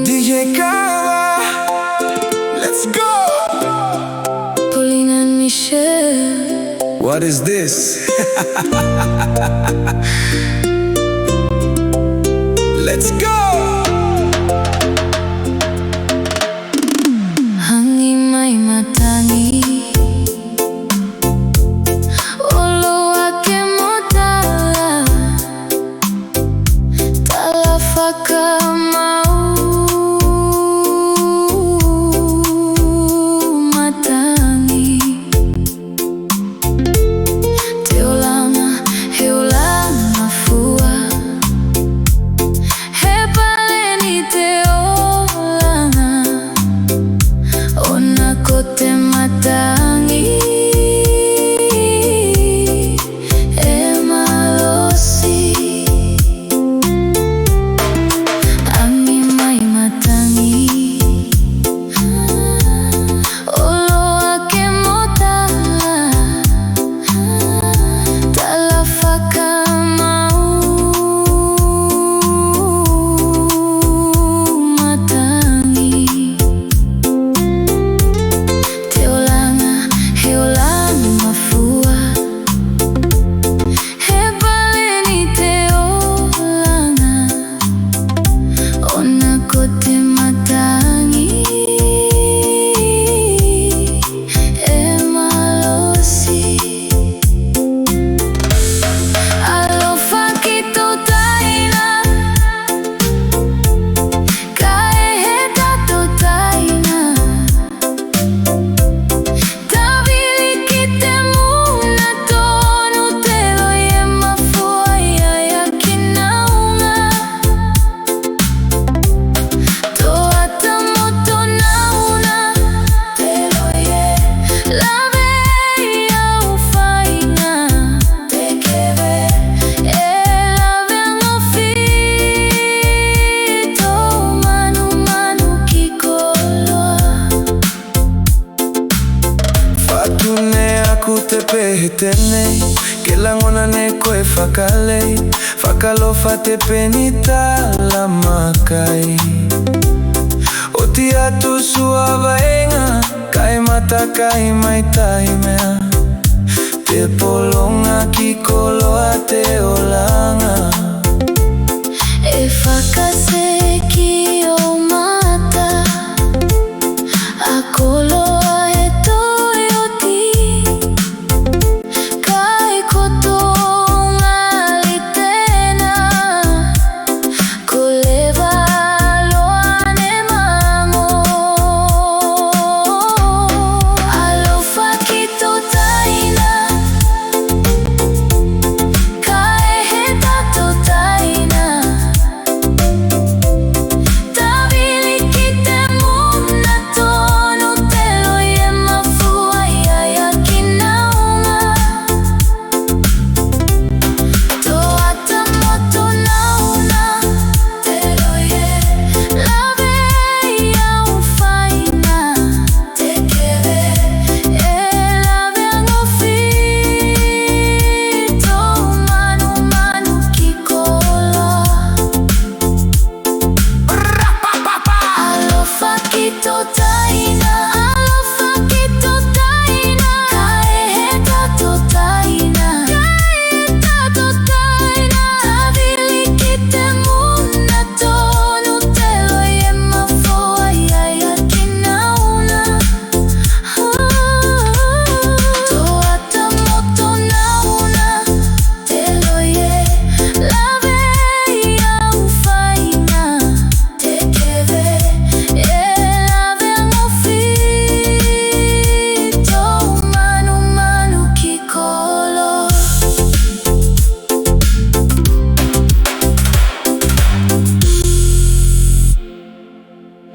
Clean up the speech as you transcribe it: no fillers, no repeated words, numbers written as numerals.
DJ Kava, let's go! Pauline and Michelle. What is this? Let's go! Hangin may matangi, olo ake mo tala, Alofa Ki matangi. Te olama, he olama fua, he paleni te olanga, ona ko te matangi. Te pehitene, ke langona ne koe whakalei, whakalofa te penita la makai. O ti atu sua vaenga, kai mata kai mai tahi mea, te polonga ki koloa te ola.